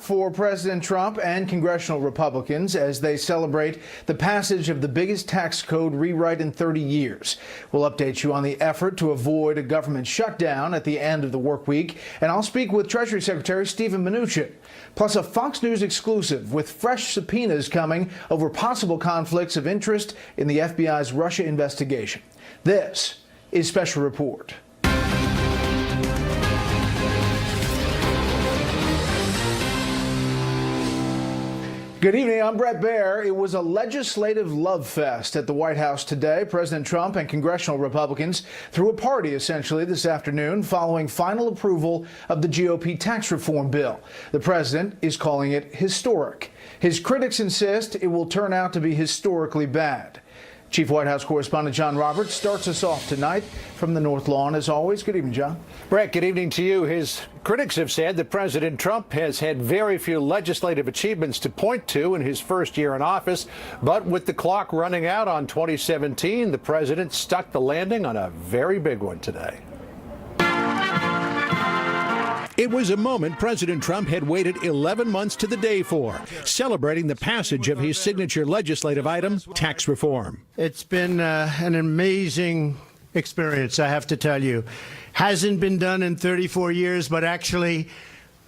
For President Trump and congressional Republicans as they celebrate the passage of the biggest tax code rewrite in 30 years. We'll update you on the effort to avoid a government shutdown at the end of the work week, and I'll speak with Treasury Secretary Steven Mnuchin. Plus a Fox News exclusive with fresh subpoenas coming over possible conflicts of interest in the FBI's Russia investigation. This is Special Report. Good evening, I'm Bret Baier. It was a legislative love fest at the White House today. President Trump and congressional Republicans threw a party essentially this afternoon following final approval of the GOP tax reform bill. The president is calling it historic. His critics insist it will turn out to be historically bad. Chief White House correspondent John Roberts starts us off tonight from the North Lawn. As always, good evening, John. Brett, good evening to you. His critics have said that President Trump has had very few legislative achievements to point to in his first year in office. But with the clock running out on 2017, the president stuck the landing on a very big one today. It was a moment President Trump had waited 11 months to the day for, celebrating the passage of his signature legislative item, tax reform. It's been an amazing experience, I have to tell you. Hasn't been done in 34 years, but actually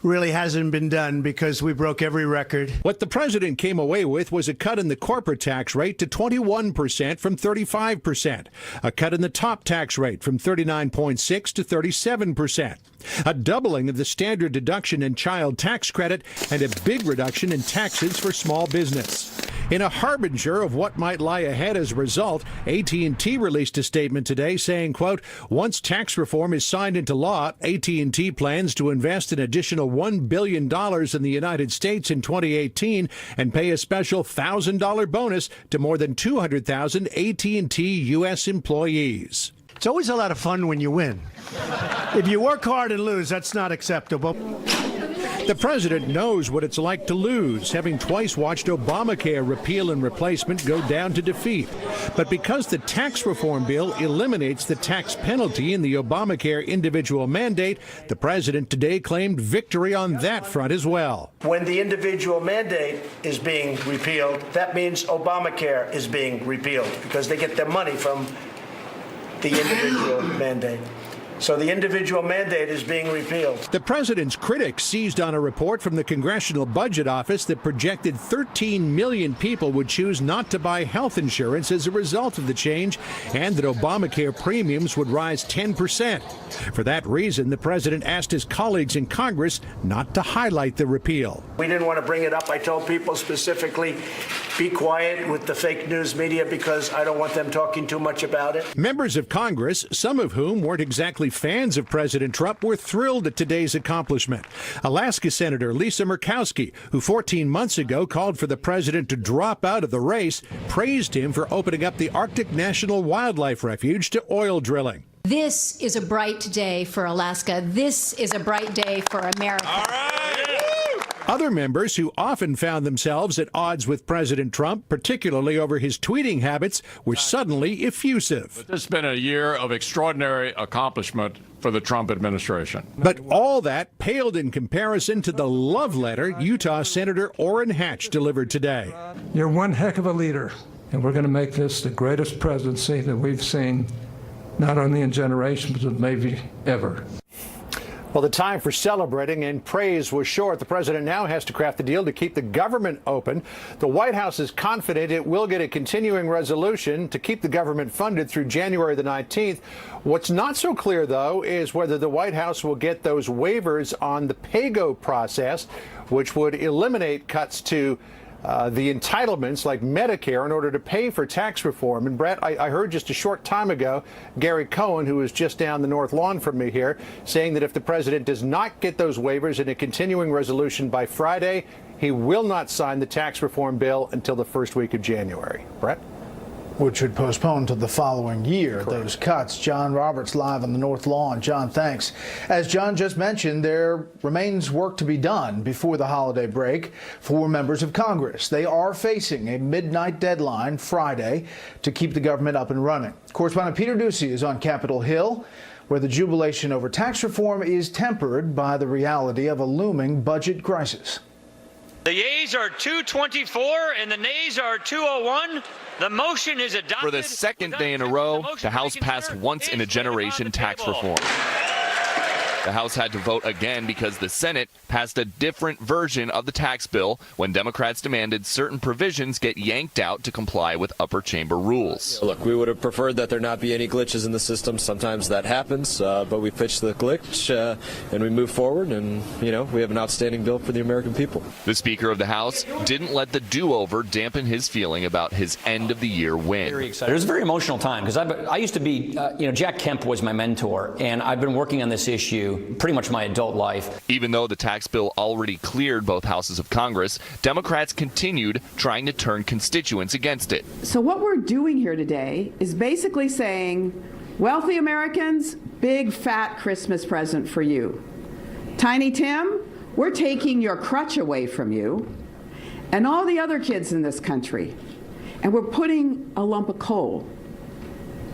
really hasn't been done because we broke every record. What the president came away with was a cut in the corporate tax rate to 21% from 35%, a cut in the top tax rate from 39.6 to 37%, a doubling of the standard deduction and child tax credit, and a big reduction in taxes for small business. In a harbinger of what might lie ahead as a result, AT&T released a statement today saying, quote, once tax reform is signed into law, AT&T plans to invest an additional $1 billion in the United States in 2018 and pay a special $1,000 bonus to more than 200,000 AT&T U.S. employees. It's always a lot of fun when you win. If you work hard and lose, that's not acceptable. The president knows what it's like to lose, having twice watched Obamacare repeal and replacement go down to defeat. But because the tax reform bill eliminates the tax penalty in the Obamacare individual mandate, the president today claimed victory on that front as well. When the individual mandate is being repealed, that means Obamacare is being repealed because they get their money from the individual mandate. So the individual mandate is being repealed. The president's critics seized on a report from the Congressional Budget Office that projected 13 million people would choose not to buy health insurance as a result of the change, and that Obamacare premiums would rise 10%. For that reason, the president asked his colleagues in Congress not to highlight the repeal. We didn't want to bring it up. I told people specifically, be quiet with the fake news media because I don't want them talking too much about it. Members of Congress, some of whom weren't exactly fans of President Trump, were thrilled at today's accomplishment. Alaska Senator Lisa Murkowski, who 14 months ago called for the president to drop out of the race, praised him for opening up the Arctic National Wildlife Refuge to oil drilling. This is a bright day for Alaska. This is a bright day for America. All right. Other members who often found themselves at odds with President Trump, particularly over his tweeting habits, were suddenly effusive. It's been a year of extraordinary accomplishment for the Trump administration. But all that paled in comparison to the love letter Utah Senator Orrin Hatch delivered today. You're one heck of a leader, and we're going to make this the greatest presidency that we've seen, not only in generations, but maybe ever. Well, the time for celebrating and praise was short. The president now has to craft a deal to keep the government open. The White House is confident it will get a continuing resolution to keep the government funded through January the 19th. What's not so clear, though, is whether the White House will get those waivers on the PAYGO process, which would eliminate cuts to the entitlements like Medicare in order to pay for tax reform. And Brett, I heard just a short time ago Gary Cohen, who was just down the North Lawn from me here, saying that if the president does not get those waivers in a continuing resolution by Friday, he will not sign the tax reform bill until the first week of January. Brett? Which would postpone to the following year. Correct. Those cuts. John Roberts live on the North Lawn. John, thanks. As John just mentioned, there remains work to be done before the holiday break for members of Congress. They are facing a midnight deadline Friday to keep the government up and running. Correspondent Peter Ducey is on Capitol Hill where the jubilation over tax reform is tempered by the reality of a looming budget crisis. The yeas are 224 and the nays are 201. The motion is adopted. For the second day in a row, the House passed once-in-a-generation tax reform. The House had to vote again because the Senate passed a different version of the tax bill when Democrats demanded certain provisions get yanked out to comply with upper chamber rules. Look, we would have preferred that there not be any glitches in the system. Sometimes that happens, but we fixed the glitch and we move forward, and, we have an outstanding bill for the American people. The Speaker of the House didn't let the do-over dampen his feeling about his end-of-the-year win. Very excited. It was a very emotional time because I used to be, Jack Kemp was my mentor, and I've been working on this issue pretty much my adult life. Even though the tax bill already cleared both houses of Congress, Democrats continued trying to turn constituents against it. So what we're doing here today is basically saying, wealthy Americans, big fat Christmas present for you. Tiny Tim, we're taking your crutch away from you and all the other kids in this country, and we're putting a lump of coal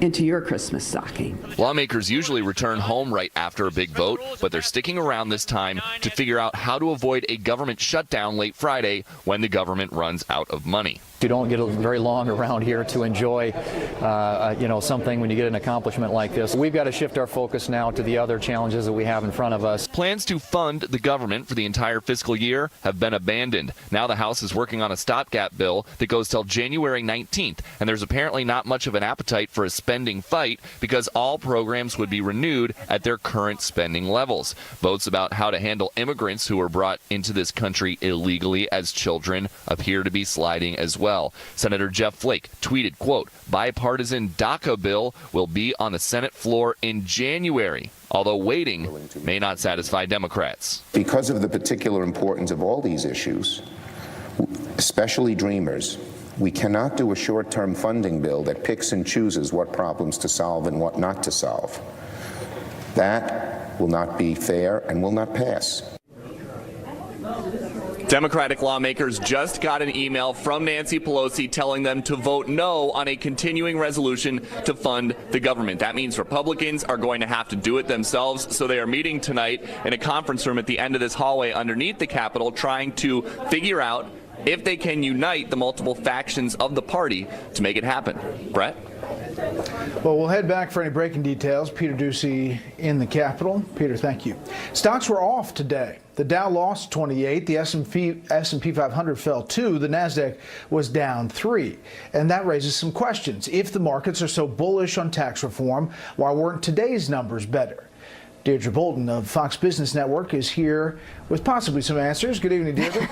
into your Christmas stocking. Lawmakers usually return home right after a big vote, but they're sticking around this time to figure out how to avoid a government shutdown late Friday when the government runs out of money. You don't get very long around here to enjoy, something when you get an accomplishment like this. We've got to shift our focus now to the other challenges that we have in front of us. Plans to fund the government for the entire fiscal year have been abandoned. Now the House is working on a stopgap bill that goes till January 19th, and there's apparently not much of an appetite for a spending fight because all programs would be renewed at their current spending levels. Votes about how to handle immigrants who were brought into this country illegally as children appear to be sliding as well. Senator Jeff Flake tweeted, quote, bipartisan DACA bill will be on the Senate floor in January, although waiting may not satisfy Democrats. Because of the particular importance of all these issues, especially Dreamers, we cannot do a short-term funding bill that picks and chooses what problems to solve and what not to solve. That will not be fair and will not pass. Democratic lawmakers just got an email from Nancy Pelosi telling them to vote no on a continuing resolution to fund the government. That means Republicans are going to have to do it themselves, so they are meeting tonight in a conference room at the end of this hallway underneath the Capitol, trying to figure out if they can unite the multiple factions of the party to make it happen. Brett? Well, we'll head back for any breaking details. Peter Ducey in the Capitol. Peter, thank you. Stocks were off today. The Dow lost 28, the S&P 500 fell 2, the Nasdaq was down 3. And that raises some questions. If the markets are so bullish on tax reform, why weren't today's numbers better? Deirdre Bolton of Fox Business Network is here with possibly some answers. Good evening, Deirdre.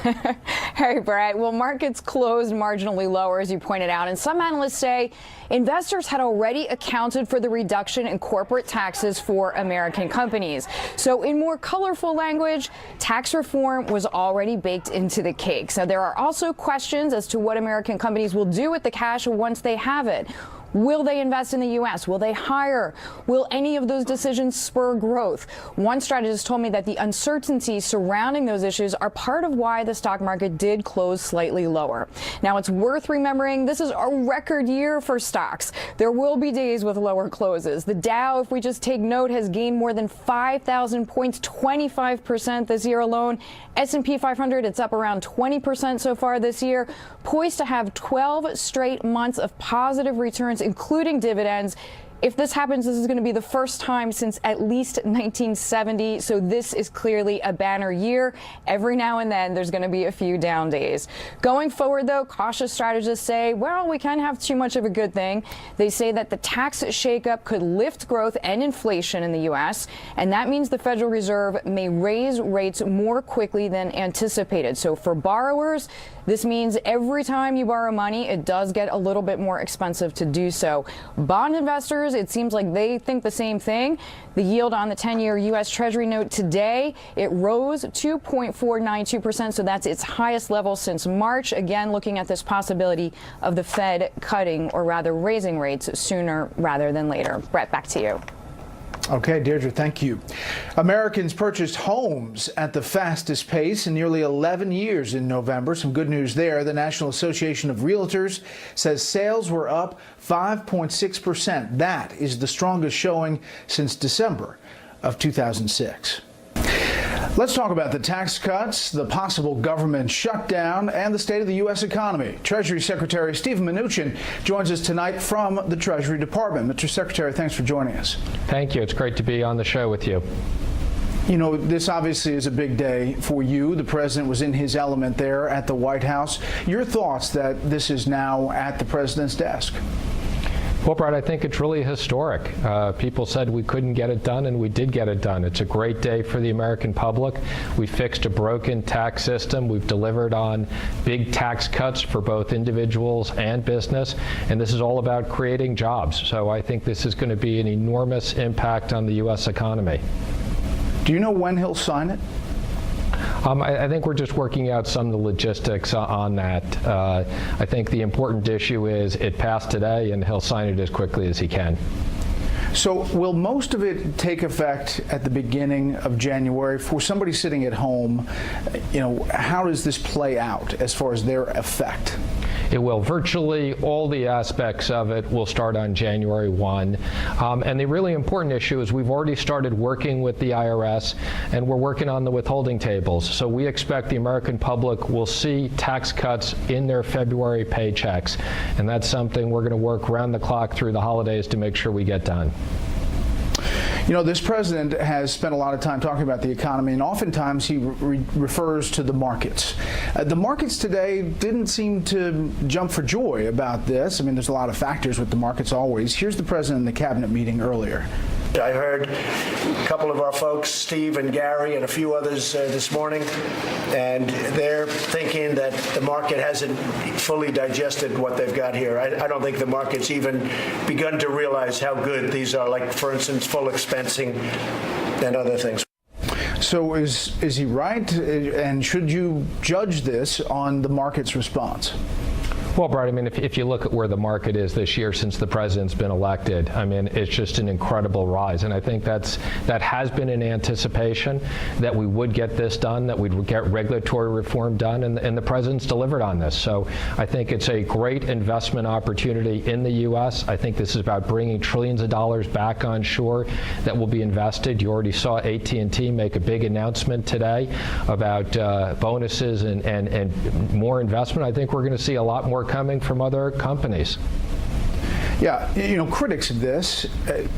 Hey, Brett. Well, markets closed marginally lower, as you pointed out, and some analysts say investors had already accounted for the reduction in corporate taxes for American companies. So in more colorful language, tax reform was already baked into the cake. So there are also questions as to what American companies will do with the cash once they have it. Will they invest in the U.S.? Will they hire? Will any of those decisions spur growth? One strategist told me that the uncertainty surrounding those issues are part of why the stock market did close slightly lower. Now, it's worth remembering this is a record year for stocks. There will be days with lower closes. The Dow, if we just take note, has gained more than 5,000 points, 25% this year alone. S&P 500, it's up around 20% so far this year, poised to have 12 straight months of positive returns, including dividends. If this happens, this is going to be the first time since at least 1970. So this is clearly a banner year. Every now and then, there's going to be a few down days. Going forward, though, cautious strategists say, well, we can't have too much of a good thing. They say that the tax shakeup could lift growth and inflation in the U.S., and that means the Federal Reserve may raise rates more quickly than anticipated. So for borrowers, this means every time you borrow money, it does get a little bit more expensive to do so. Bond investors, it seems like they think the same thing. The yield on the 10-year U.S. Treasury note today, it rose 2.492%, so that's its highest level since March. Again, looking at this possibility of the Fed cutting, or rather raising rates sooner rather than later. Brett, back to you. Okay, Deirdre, thank you. Americans purchased homes at the fastest pace in nearly 11 years in November. Some good news there. The National Association of Realtors says sales were up 5.6%. That is the strongest showing since December of 2006. Let's talk about the tax cuts, the possible government shutdown, and the state of the U.S. economy. Treasury Secretary Steven Mnuchin joins us tonight from the Treasury Department. Mr. Secretary, thanks for joining us. Thank you. It's great to be on the show with you. You know, this obviously is a big day for you. The president was in his element there at the White House. Your thoughts that this is now at the president's desk? Well, Brett, I think it's really historic. People said we couldn't get it done, and we did get it done. It's a great day for the American public. We fixed a broken tax system. We've delivered on big tax cuts for both individuals and business, and this is all about creating jobs. So I think this is going to be an enormous impact on the U.S. economy. Do you know when he'll sign it? I think we're just working out some of the logistics on that. I think the important issue is it passed today, and he'll sign it as quickly as he can. So will most of it take effect at the beginning of January? For somebody sitting at home, you know, how does this play out as far as their effect? It will. Virtually all the aspects of it will start on January 1. And the really important issue is we've already started working with the IRS, and we're working on the withholding tables. So we expect the American public will see tax cuts in their February paychecks. And that's something we're going to work around the clock through the holidays to make sure we get done. You know, this president has spent a lot of time talking about the economy, and oftentimes he refers to the markets. The markets today didn't seem to jump for joy about this. I mean, there's a lot of factors with the markets always. Here's the president in the cabinet meeting earlier. I heard a couple of our folks, Steve and Gary and a few others this morning, and they're thinking that the market hasn't fully digested what they've got here. I don't think the market's even begun to realize how good these are, like, for instance, full expensing and other things. So is he right? And should you judge this on the market's response? Well, Brett, I mean, if you look at where the market is this year since the president's been elected, I mean, it's just an incredible rise. And I think that has been an anticipation that we would get this done, that we'd get regulatory reform done, and the president's delivered on this. So I think it's a great investment opportunity in the U.S. I think this is about bringing trillions of dollars back on shore that will be invested. You already saw AT&T make a big announcement today about bonuses and more investment. I think we're going to see a lot more coming from other companies. Yeah, you know, critics of this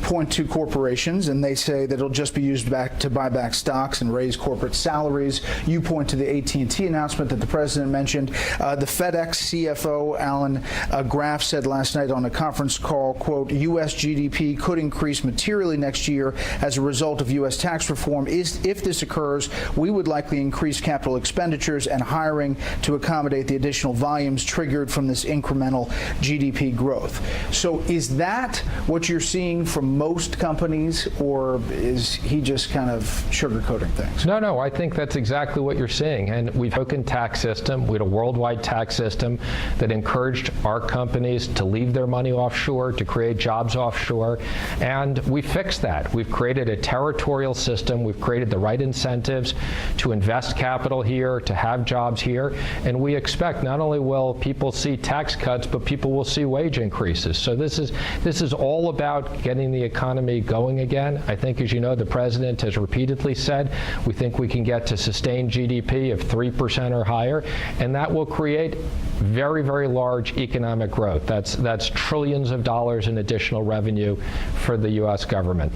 point to corporations, and they say that it'll just be used to buy back stocks and raise corporate salaries. You point to the AT&T announcement that the president mentioned. The FedEx CFO, Alan Graf, said last night on a conference call, quote, U.S. GDP could increase materially next year as a result of U.S. tax reform. If this occurs, we would likely increase capital expenditures and hiring to accommodate the additional volumes triggered from this incremental GDP growth. So is that what you're seeing from most companies, or is he just kind of sugarcoating things? No, I think that's exactly what you're seeing. And we've broken tax system. We had a worldwide tax system that encouraged our companies to leave their money offshore, to create jobs offshore, and we fixed that. We've created a territorial system. We've created the right incentives to invest capital here, to have jobs here, and we expect not only will people see tax cuts, but people will see wage increases. So this is all about getting the economy going again. I think, as you know, the president has repeatedly said we think we can get to sustained GDP of 3% or higher, and that will create very, very large economic growth. That's trillions of dollars in additional revenue for the U.S. government.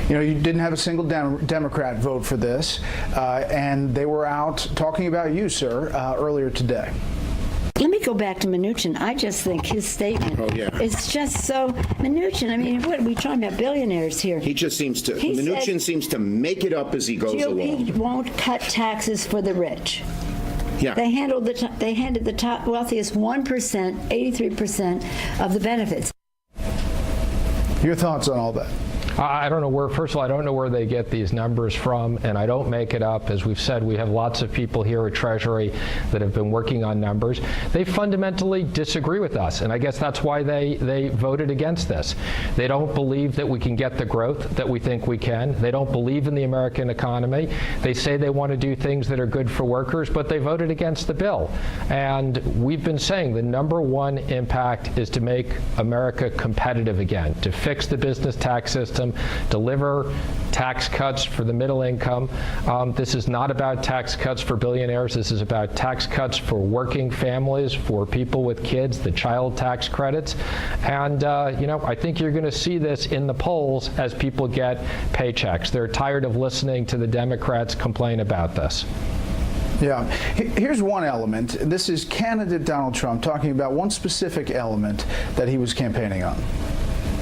You know, you didn't have a single Democrat vote for this, and they were out talking about you, sir, earlier today. Let me go back to Mnuchin. I just think his statement is just so Mnuchin. I mean, what are we talking about? Billionaires here. He just seems to. Mnuchin seems to make it up as he goes along. He won't cut taxes for the rich. Yeah. They handed the top wealthiest 1%, 83% of the benefits. Your thoughts on all that? I don't know where, first of all, I don't know where they get these numbers from, and I don't make it up. As we've said, we have lots of people here at Treasury that have been working on numbers. They fundamentally disagree with us, and I guess that's why they voted against this. They don't believe that we can get the growth that we think we can. They don't believe in the American economy. They say they want to do things that are good for workers, but they voted against the bill. And we've been saying the number one impact is to make America competitive again, to fix the business tax system, deliver tax cuts for the middle income. This is not about tax cuts for billionaires. This is about tax cuts for working families, for people with kids, the child tax credits. And, I think you're going to see this in the polls as people get paychecks. They're tired of listening to the Democrats complain about this. Yeah. Here's one element. This is candidate Donald Trump talking about one specific element that he was campaigning on.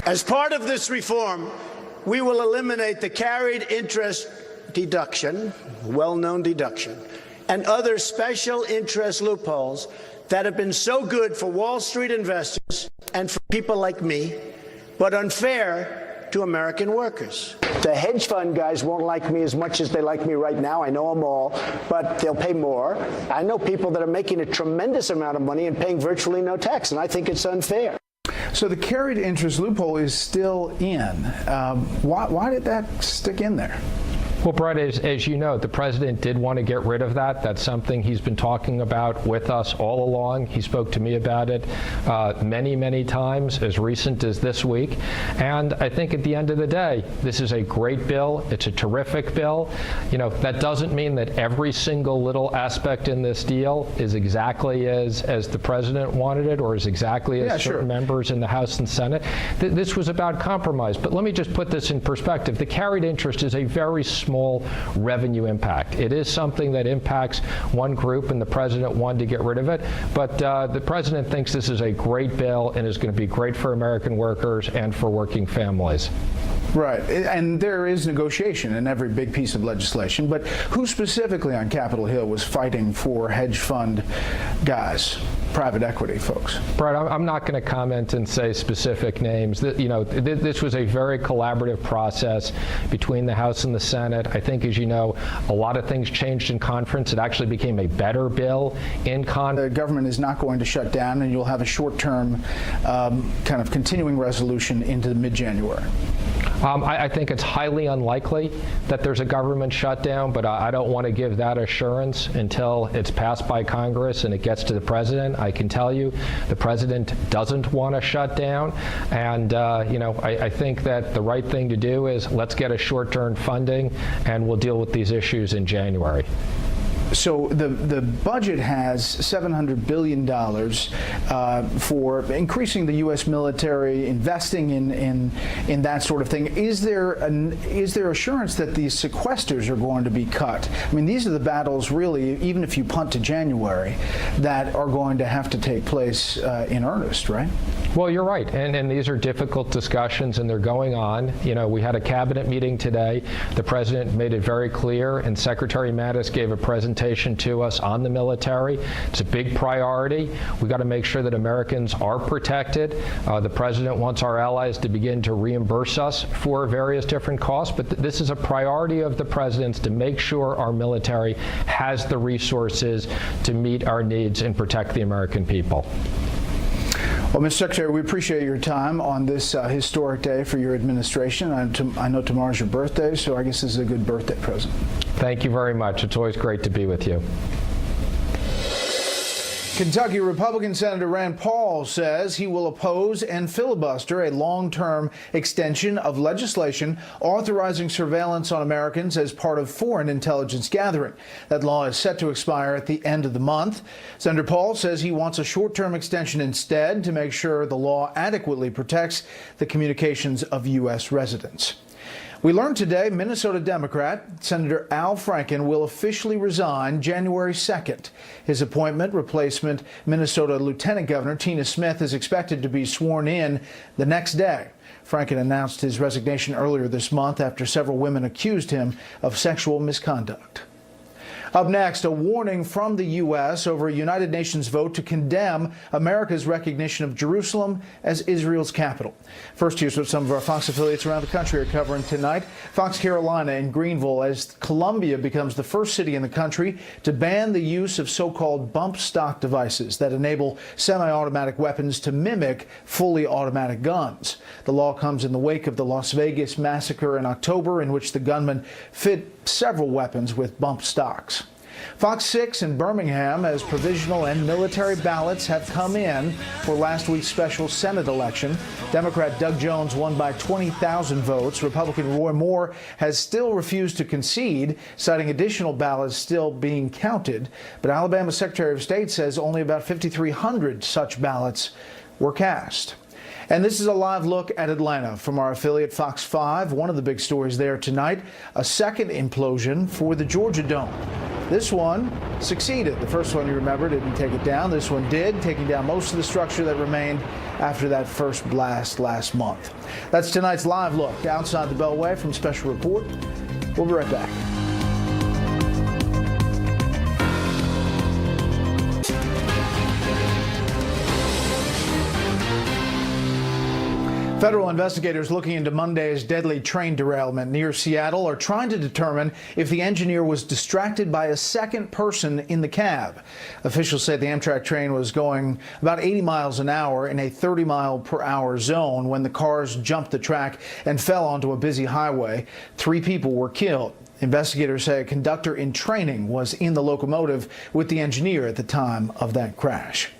As part of this reform, we will eliminate the carried interest deduction, well-known deduction, and other special interest loopholes that have been so good for Wall Street investors and for people like me, but unfair to American workers. The hedge fund guys won't like me as much as they like me right now. I know them all, but they'll pay more. I know people that are making a tremendous amount of money and paying virtually no tax, and I think it's unfair. So the carried interest loophole is still in. Why did that stick in there? Well, Bret, as you know, the president did want to get rid of that. That's something he's been talking about with us all along. He spoke to me about it many, many times, as recent as this week. And I think at the end of the day, this is a great bill. It's a terrific bill. That doesn't mean that every single little aspect in this deal is exactly as the president wanted it, or is exactly as certain members in the House and Senate. This was about compromise. But let me just put this in perspective. The carried interest is a very small revenue impact. It is something that impacts one group, and the president wanted to get rid of it. But the president thinks this is a great bill and is going to be great for American workers and for working families. Right, and there is negotiation in every big piece of legislation, but who specifically on Capitol Hill was fighting for hedge fund guys, private equity folks? Bret, I'm not going to comment and say specific names. This was a very collaborative process between the House and the Senate. I think, as you know, a lot of things changed in conference. It actually became a better bill in conference. The government is not going to shut down, and you'll have a short-term kind of continuing resolution into mid-January. I think it's highly unlikely that there's a government shutdown, but I don't want to give that assurance until it's passed by Congress and it gets to the president. I can tell you the president doesn't want to shut down, and I think that the right thing to do is let's get a short-term funding, and we'll deal with these issues in January. So the budget has $700 billion for increasing the U.S. military, investing in that sort of thing. Is there assurance that these sequesters are going to be cut? I mean, these are the battles, really, even if you punt to January, that are going to have to take place in earnest, right? Well, you're right, and these are difficult discussions, and they're going on. We had a cabinet meeting today. The president made it very clear, and Secretary Mattis gave a presentation to us on the military. It's a big priority. We've got to make sure that Americans are protected. The president wants our allies to begin to reimburse us for various different costs, but this is a priority of the president's to make sure our military has the resources to meet our needs and protect the American people. Well, Mr. Secretary, we appreciate your time on this historic day for your administration. I know tomorrow's your birthday, so I guess this is a good birthday present. Thank you very much. It's always great to be with you. Kentucky Republican Senator Rand Paul says he will oppose and filibuster a long-term extension of legislation authorizing surveillance on Americans as part of foreign intelligence gathering. That law is set to expire at the end of the month. Senator Paul says he wants a short-term extension instead to make sure the law adequately protects the communications of U.S. residents. We learned today Minnesota Democrat Senator Al Franken will officially resign January 2nd. His appointment, replacement Minnesota Lieutenant Governor Tina Smith, is expected to be sworn in the next day. Franken announced his resignation earlier this month after several women accused him of sexual misconduct. Up next, a warning from the U.S. over a United Nations vote to condemn America's recognition of Jerusalem as Israel's capital. First, here's what some of our Fox affiliates around the country are covering tonight. Fox Carolina in Greenville, as Columbia becomes the first city in the country to ban the use of so-called bump stock devices that enable semi-automatic weapons to mimic fully automatic guns. The law comes in the wake of the Las Vegas massacre in October, in which the gunman fit several weapons with bump stocks. Fox 6 in Birmingham, as provisional and military ballots have come in for last week's special Senate election. Democrat Doug Jones won by 20,000 votes. Republican Roy Moore has still refused to concede, citing additional ballots still being counted. But Alabama Secretary of State says only about 5,300 such ballots were cast. And this is a live look at Atlanta from our affiliate Fox 5. One of the big stories there tonight, a second implosion for the Georgia Dome. This one succeeded. The first one, you remember, didn't take it down. This one did, taking down most of the structure that remained after that first blast last month. That's tonight's live look outside the Beltway from Special Report. We'll be right back. Federal investigators looking into Monday's deadly train derailment near Seattle are trying to determine if the engineer was distracted by a second person in the cab. Officials say the Amtrak train was going about 80 miles an hour in a 30-mile-per-hour zone when the cars jumped the track and fell onto a busy highway. 3 people were killed. Investigators say a conductor in training was in the locomotive with the engineer at the time of that crash.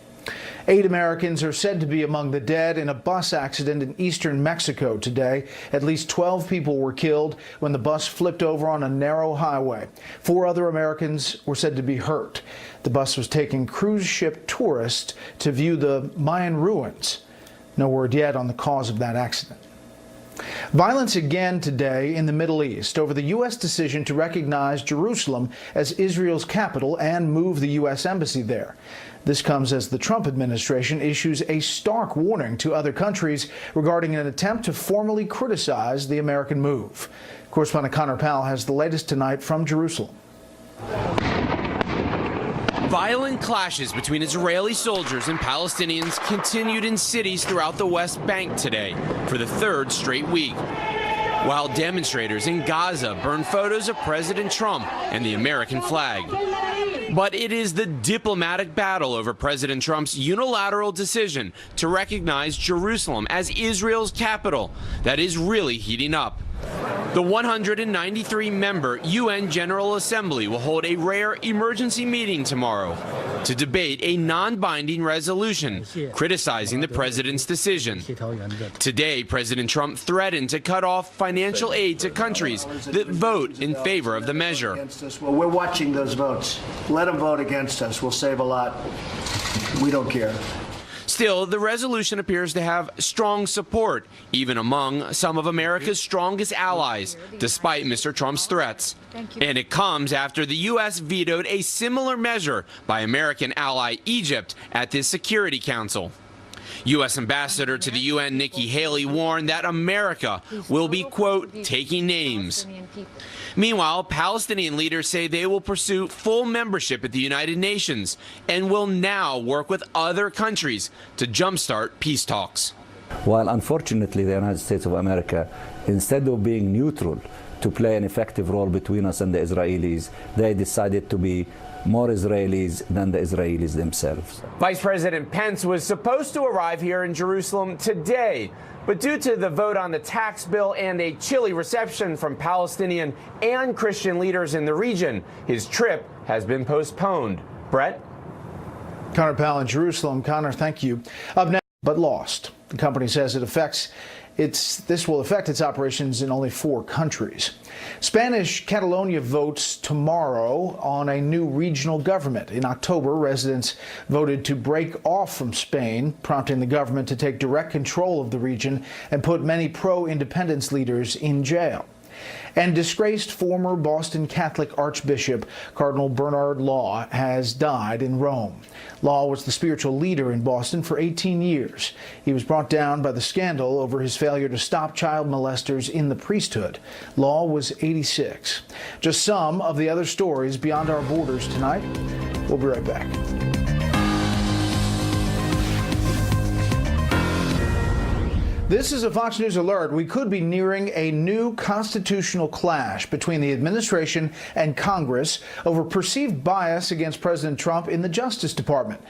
8 Americans are said to be among the dead in a bus accident in eastern Mexico today. At least 12 people were killed when the bus flipped over on a narrow highway. 4 other Americans were said to be hurt. The bus was taking cruise ship tourists to view the Mayan ruins. No word yet on the cause of that accident. Violence again today in the Middle East over the U.S. decision to recognize Jerusalem as Israel's capital and move the U.S. embassy there. This comes as the Trump administration issues a stark warning to other countries regarding an attempt to formally criticize the American move. Correspondent Connor Powell has the latest tonight from Jerusalem. Violent clashes between Israeli soldiers and Palestinians continued in cities throughout the West Bank today for the 3rd straight week, while demonstrators in Gaza burned photos of President Trump and the American flag. But it is the diplomatic battle over President Trump's unilateral decision to recognize Jerusalem as Israel's capital that is really heating up. The 193-member UN General Assembly will hold a rare emergency meeting tomorrow to debate a non-binding resolution criticizing the president's decision. Today, President Trump threatened to cut off financial aid to countries that vote in favor of the measure. Well, we're watching those votes. Let them vote against us. We'll save a lot. We don't care. Still, the resolution appears to have strong support, even among some of America's strongest allies, despite Mr. Trump's threats. And it comes after the U.S. vetoed a similar measure by American ally Egypt at the Security Council. U.S. Ambassador to the UN Nikki Haley warned that America will be, quote, taking names. Meanwhile, Palestinian leaders say they will pursue full membership at the United Nations and will now work with other countries to jumpstart peace talks. While unfortunately the United States of America, instead of being neutral to play an effective role between us and the Israelis, they decided to be more Israelis than the Israelis themselves. Vice President Pence was supposed to arrive here in Jerusalem today, but due to the vote on the tax bill and a chilly reception from Palestinian and Christian leaders in the region, his trip has been postponed. Brett? Connor Powell in Jerusalem. Connor, thank you. Up next, but lost. The company says this will affect its operations in only 4 countries. Spanish Catalonia votes tomorrow on a new regional government. In October, residents voted to break off from Spain, prompting the government to take direct control of the region and put many pro-independence leaders in jail. And disgraced former Boston Catholic Archbishop Cardinal Bernard Law has died in Rome. Law was the spiritual leader in Boston for 18 years. He was brought down by the scandal over his failure to stop child molesters in the priesthood. Law was 86. Just some of the other stories beyond our borders tonight. We'll be right back. This is a Fox News alert. We could be nearing a new constitutional clash between the administration and Congress over perceived bias against President Trump in the Justice Department.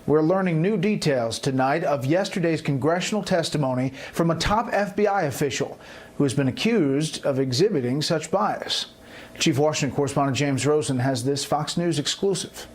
We're learning new details tonight of yesterday's congressional testimony from a top FBI official who has been accused of exhibiting such bias. Chief Washington correspondent James Rosen has this Fox News exclusive.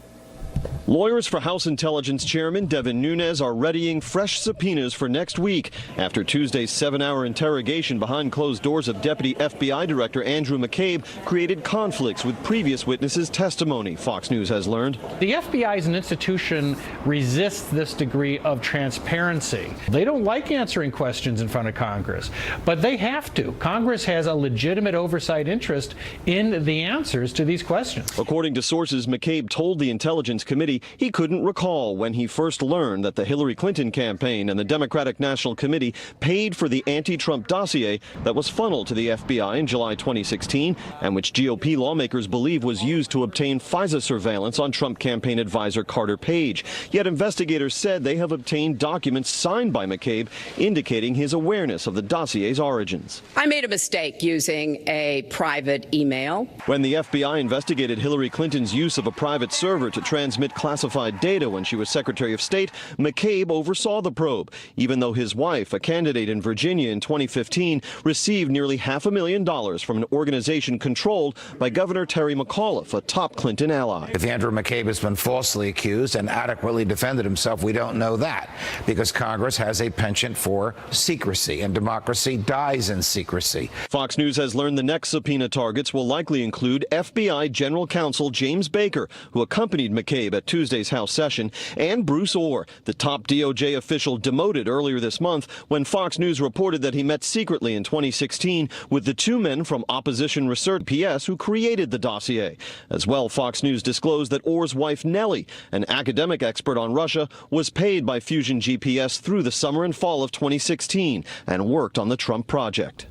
Lawyers for House Intelligence Chairman Devin Nunes are readying fresh subpoenas for next week after Tuesday's 7-hour interrogation behind closed doors of Deputy FBI Director Andrew McCabe created conflicts with previous witnesses' testimony, Fox News has learned. The FBI as an institution resists this degree of transparency. They don't like answering questions in front of Congress, but they have to. Congress has a legitimate oversight interest in the answers to these questions. According to sources, McCabe told the Intelligence Committee he couldn't recall when he first learned that the Hillary Clinton campaign and the Democratic National Committee paid for the anti-Trump dossier that was funneled to the FBI in July 2016 and which GOP lawmakers believe was used to obtain FISA surveillance on Trump campaign advisor Carter Page. Yet investigators said they have obtained documents signed by McCabe indicating his awareness of the dossier's origins. I made a mistake using a private email. When the FBI investigated Hillary Clinton's use of a private server to transmit classified data when she was Secretary of State, McCabe oversaw the probe, even though his wife, a candidate in Virginia in 2015, received nearly $500,000 from an organization controlled by Governor Terry McAuliffe, a top Clinton ally. If Andrew McCabe has been falsely accused and adequately defended himself, we don't know that because Congress has a penchant for secrecy, and democracy dies in secrecy. Fox News has learned the next subpoena targets will likely include FBI General Counsel James Baker, who accompanied McCabe at Tuesday's House session, and Bruce Orr, the top DOJ official demoted earlier this month when Fox News reported that he met secretly in 2016 with the two men from Opposition Research PS who created the dossier. As well, Fox News disclosed that Orr's wife Nellie, an academic expert on Russia, was paid by Fusion GPS through the summer and fall of 2016 and worked on the Trump project.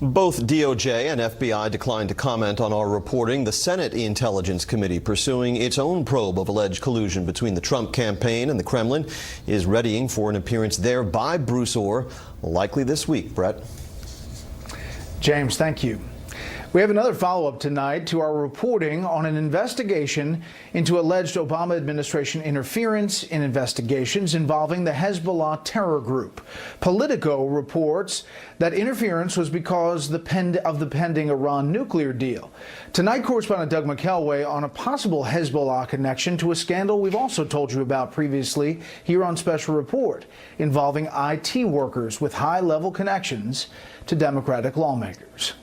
Both DOJ and FBI declined to comment on our reporting. The Senate Intelligence Committee, pursuing its own probe of alleged collusion between the Trump campaign and the Kremlin, is readying for an appearance there by Bruce Orr, likely this week. Brett? James, thank you. We have another follow-up tonight to our reporting on an investigation into alleged Obama administration interference in investigations involving the Hezbollah terror group. Politico reports that interference was because of the pending Iran nuclear deal. Tonight, correspondent Doug McElway on a possible Hezbollah connection to a scandal we've also told you about previously here on Special Report involving IT workers with high-level connections to Democratic lawmakers.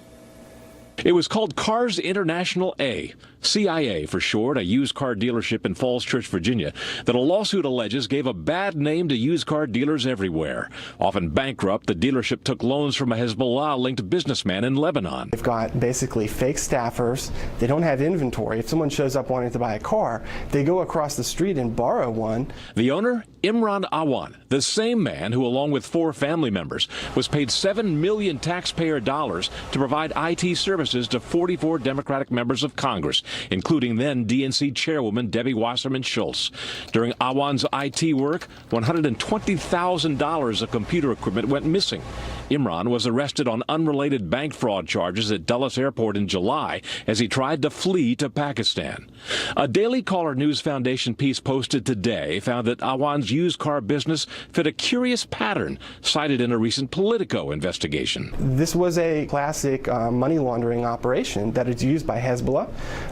It was called Cars International A, CIA for short, a used car dealership in Falls Church, Virginia, that a lawsuit alleges gave a bad name to used car dealers everywhere. Often bankrupt, the dealership took loans from a Hezbollah-linked businessman in Lebanon. They've got basically fake staffers. They don't have inventory. If someone shows up wanting to buy a car, they go across the street and borrow one. The owner, Imran Awan, the same man who, along with 4 family members, was paid $7 million taxpayer dollars to provide IT services to 44 Democratic members of Congress, including then DNC chairwoman Debbie Wasserman Schultz. During Awan's IT work, $120,000 of computer equipment went missing. Imran was arrested on unrelated bank fraud charges at Dulles Airport in July as he tried to flee to Pakistan. A Daily Caller News Foundation piece posted today found that Awan's used car business fit a curious pattern cited in a recent Politico investigation. This was a classic money laundering operation that is used by Hezbollah.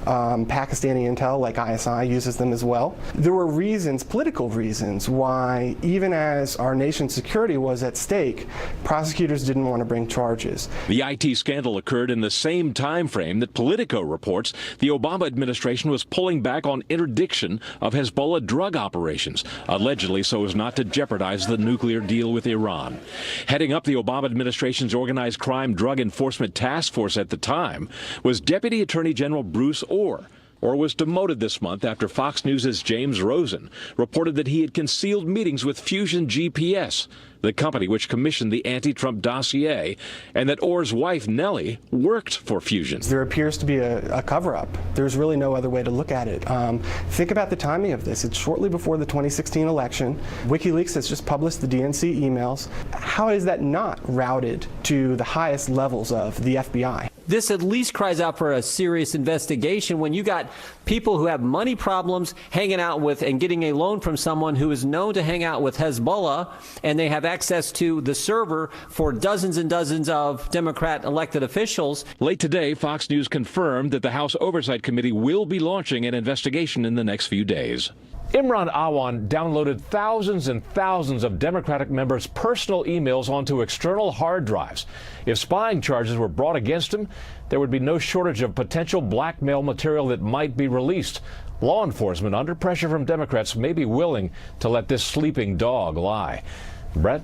Pakistani intel like ISI uses them as well. There were reasons, political reasons, why even as our nation's security was at stake, prosecutors didn't want to bring charges. The IT scandal occurred in the same time frame that Politico reports the Obama administration was pulling back on interdiction of Hezbollah drug operations, allegedly so as not to jeopardize the nuclear deal with Iran. Heading up the Obama administration's Organized Crime Drug Enforcement Task Force at the time was Deputy Attorney General Bruce Orr was demoted this month after Fox News' James Rosen reported that he had concealed meetings with Fusion GPS, the company which commissioned the anti-Trump dossier, and that Orr's wife, Nellie, worked for Fusion. There appears to be a cover-up. There's really no other way to look at it. Think about the timing of this. It's shortly before the 2016 election. WikiLeaks has just published the DNC emails. How is that not routed to the highest levels of the FBI? This at least cries out for a serious investigation when you got people who have money problems hanging out with and getting a loan from someone who is known to hang out with Hezbollah, and they have access to the server for dozens and dozens of Democrat elected officials. Late today, Fox News confirmed that the House Oversight Committee will be launching an investigation in the next few days. Imran Awan downloaded thousands and thousands of Democratic members' personal emails onto external hard drives. If spying charges were brought against him, there would be no shortage of potential blackmail material that might be released. Law enforcement, under pressure from Democrats, may be willing to let this sleeping dog lie. Brett?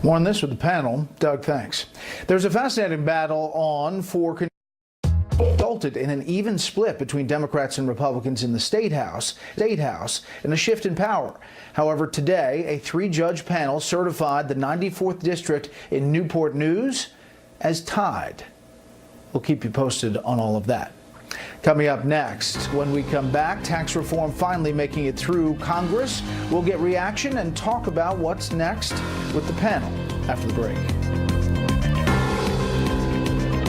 More on this with the panel. Doug, thanks. There's a fascinating battle on for resulted in an even split between Democrats and Republicans in the State House, and a shift in power. However, today, a 3-judge panel certified the 94th District in Newport News as tied. We'll keep you posted on all of that. Coming up next, when we come back, tax reform finally making it through Congress. We'll get reaction and talk about what's next with the panel after the break.